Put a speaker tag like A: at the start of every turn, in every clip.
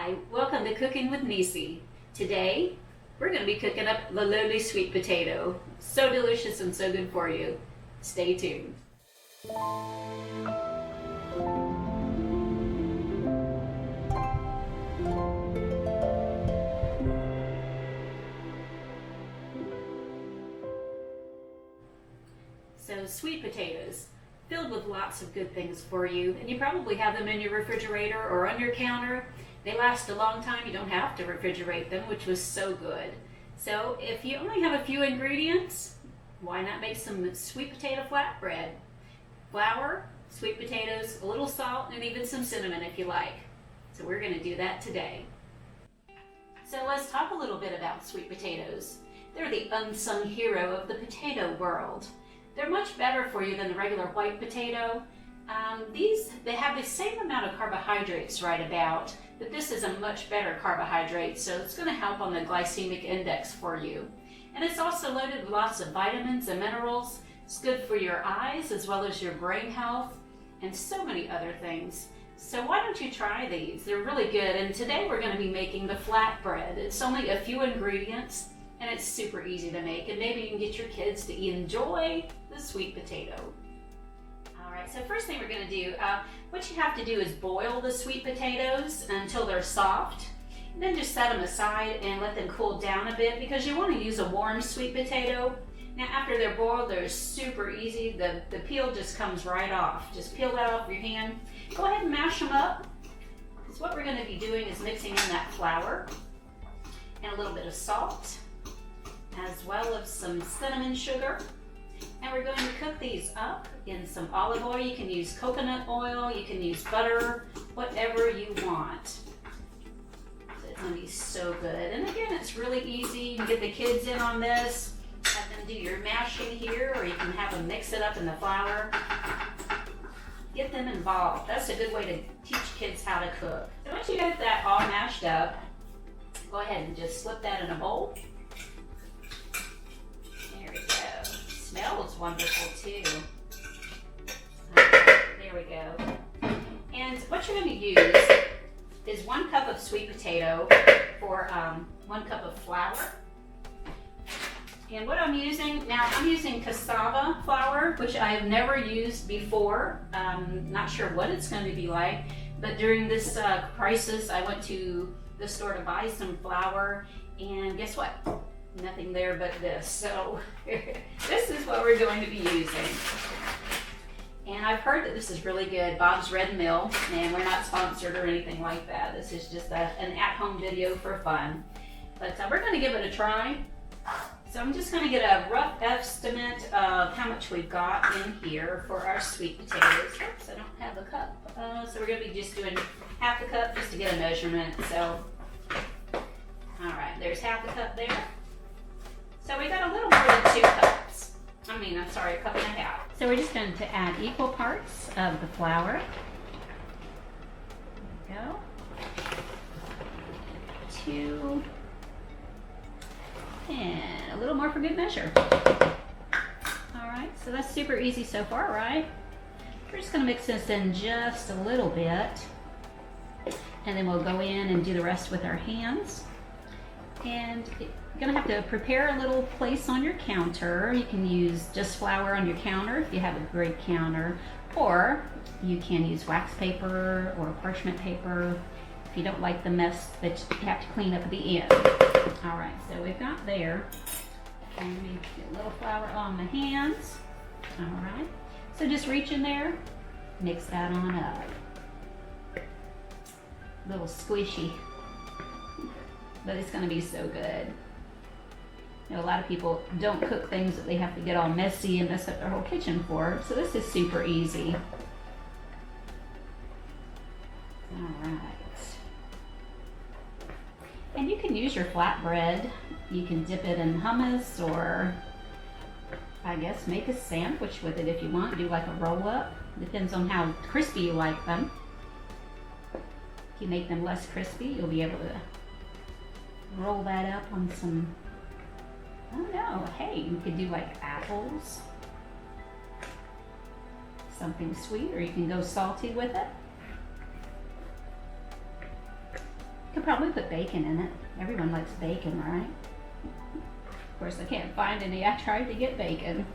A: Hi, welcome to Cooking with Niecy. Today, we're going to be cooking up the lowly sweet potato. So delicious and so good for you. Stay tuned. So sweet potatoes, filled with lots of good things for you, and you probably have them in your refrigerator or on your counter. They last a long time. You don't have to refrigerate them, which was so good. So if you only have a few ingredients, why not make some sweet potato flatbread? Flour, sweet potatoes, a little salt, and even some cinnamon if you like. So we're going to do that today. So let's talk a little bit about sweet potatoes. They're the unsung hero of the potato world. They're much better for you than the regular white potato. They have the same amount of carbohydrates right about, but this is a much better carbohydrate, so it's going to help on the glycemic index for you. And it's also loaded with lots of vitamins and minerals. It's good for your eyes as well as your brain health and so many other things. So why don't you try these? They're really good. And today we're going to be making the flatbread. It's only a few ingredients and it's super easy to make, and maybe you can get your kids to enjoy the sweet potato. Alright, so first thing we're going to do, what you have to do is boil the sweet potatoes until they're soft. And then just set them aside and let them cool down a bit because you want to use a warm sweet potato. Now after they're boiled, they're super easy. The peel just comes right off. Just peel that off your hand. Go ahead and mash them up. Because what we're going to be doing is mixing in that flour and a little bit of salt, as well as some cinnamon sugar. And we're going to cook these up in some olive oil. You can use coconut oil, you can use butter, whatever you want. So it's going to be so good. And again, it's really easy. You can get the kids in on this, have them do your mashing here, or you can have them mix it up in the flour. Get them involved. That's a good way to teach kids how to cook. So once you get that all mashed up, go ahead and just slip that in a bowl. There we go. Smells wonderful too. Okay, there we go. And what you're going to use is 1 cup of sweet potato for 1 cup of flour. And what I'm using, now I'm using cassava flour, which I have never used before. Not sure what it's going to be like, but during this crisis, I went to the store to buy some flour, and guess what? Nothing there but this. So this is what we're going to be using. And I've heard that this is really good. Bob's Red Mill, and we're not sponsored or anything like that. This is just an at-home video for fun. But we're going to give it a try. So I'm just going to get a rough estimate of how much we've got in here for our sweet potatoes. Oops, I don't have a cup. So we're going to be just doing half a cup just to get a measurement. So, all right, there's half a cup there. So we got a little more than 2 cups. I'm sorry, 1.5 cups. So we're just going to add equal parts of the flour. There we go. 2. And a little more for good measure. All right, so that's super easy so far, right? We're just going to mix this in just a little bit. And then we'll go in and do the rest with our hands. And you're going to have to prepare a little place on your counter. You can use just flour on your counter if you have a great counter, or you can use wax paper or parchment paper if you don't like the mess that you have to clean up at the end. All right, so we've got there. And let me get a little flour on my hands. All right, so just reach in there, mix that on up. A little squishy, but it's going to be so good. You know, a lot of people don't cook things that they have to get all messy and mess up their whole kitchen for, so this is super easy. All right. And you can use your flatbread. You can dip it in hummus, or I guess make a sandwich with it if you want. Do like a roll up. Depends on how crispy you like them. If you make them less crispy, you'll be able to roll that up on some, I don't know, hey, you could do like apples. Something sweet, or you can go salty with it. Could probably put bacon in it. Everyone likes bacon, right? Of course, I can't find any. I tried to get bacon.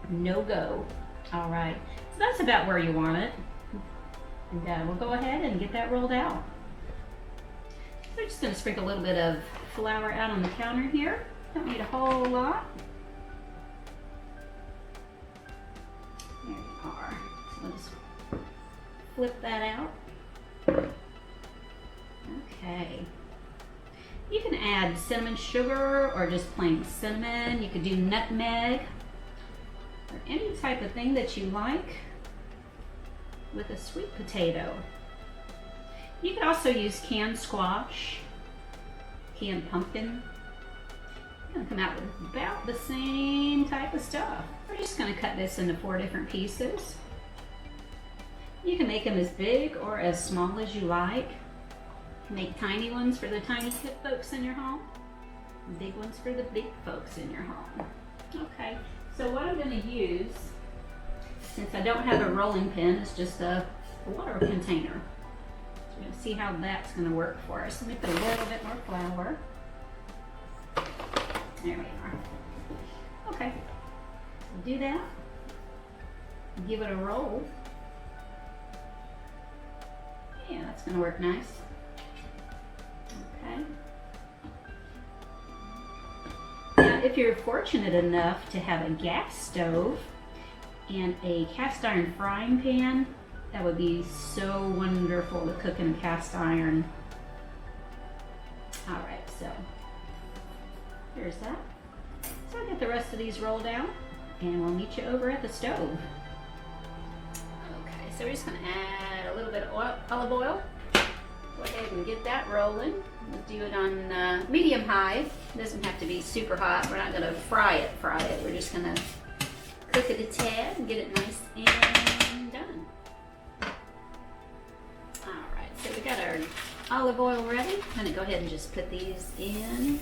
A: No go. All right, so that's about where you want it. And we'll go ahead and get that rolled out. So we're just gonna sprinkle a little bit of flour out on the counter here. Don't need a whole lot. There we are. So we'll just flip that out. Okay. You can add cinnamon sugar or just plain cinnamon. You could do nutmeg or any type of thing that you like with a sweet potato. You could also use canned squash, canned pumpkin. It's gonna come out with about the same type of stuff. We're just gonna cut this into 4 different pieces. You can make them as big or as small as you like. Make tiny ones for the tiny kid folks in your home, big ones for the big folks in your home. Okay, so what I'm going to use, since I don't have a rolling pin, is just a water container. So we're going to see how that's going to work for us. Let me put a little bit more flour. There we are. Okay, so do that. Give it a roll. Yeah, that's going to work nice. Okay. Now, if you're fortunate enough to have a gas stove and a cast iron frying pan, that would be so wonderful to cook in a cast iron. All right, so here's that. So I'll get the rest of these rolled out and we'll meet you over at the stove. Okay, so we're just gonna add a little bit of olive oil. Go ahead and get that rolling. We'll do it on medium high. It doesn't have to be super hot. We're not going to fry it. We're just going to cook it a tad and get it nice and done. Alright, so we got our olive oil ready. I'm going to go ahead and just put these in.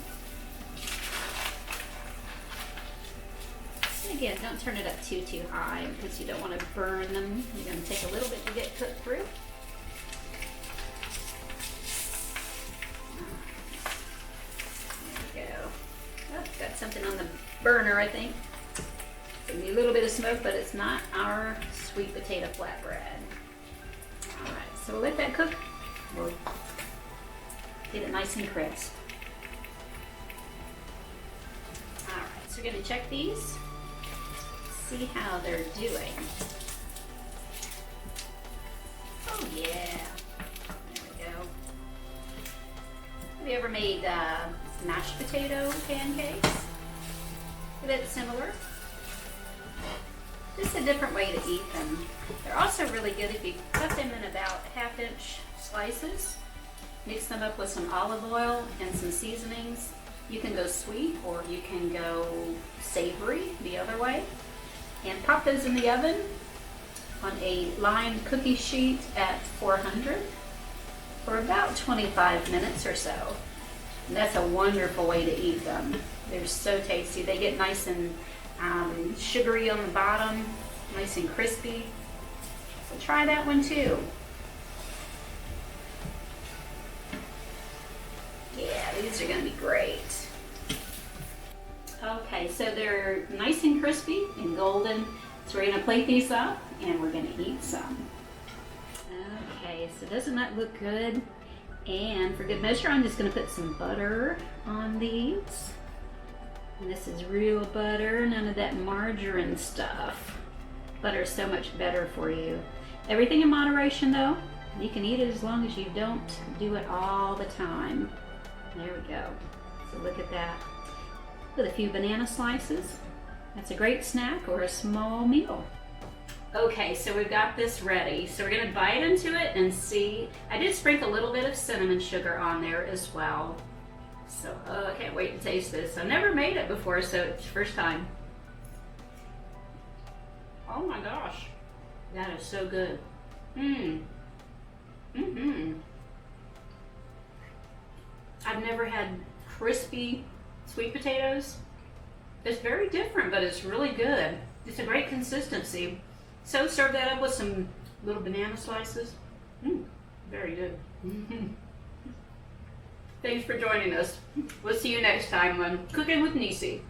A: And again, don't turn it up too high because you don't want to burn them. You're going to take a little bit to get cooked through. Got something on the burner, I think. It's gonna be a little bit of smoke, but it's not our sweet potato flatbread. All right, so we'll let that cook. We'll get it nice and crisp. All right, so we're gonna check these, see how they're doing. Oh yeah, there we go. Have you ever made mashed potato pancakes? A bit similar. Just a different way to eat them. They're also really good if you cut them in about 1/2-inch slices. Mix them up with some olive oil and some seasonings. You can go sweet or you can go savory the other way. And pop those in the oven on a lined cookie sheet at 400 for about 25 minutes or so. And that's a wonderful way to eat them. They're so tasty. They get nice and sugary on the bottom, nice and crispy. So try that one too. Yeah, these are gonna be great. Okay, so they're nice and crispy and golden. So we're gonna plate these up and we're gonna eat some. Okay, so doesn't that look good? And for good measure, I'm just going to put some butter on these. And this is real butter, none of that margarine stuff. Butter is so much better for you. Everything in moderation though. You can eat it as long as you don't do it all the time. There we go. So look at that. With a few banana slices. That's a great snack or a small meal. Okay, so we've got this ready. So we're gonna bite into it and see. I did sprinkle a little bit of cinnamon sugar on there as well. So I can't wait to taste this. I've never made it before, so it's the first time. Oh my gosh, that is so good. I've never had crispy sweet potatoes. It's very different, but it's really good. It's a great consistency. So serve that up with some little banana slices. Very good. Thanks for joining us. We'll see you next time on Cooking with Niecy.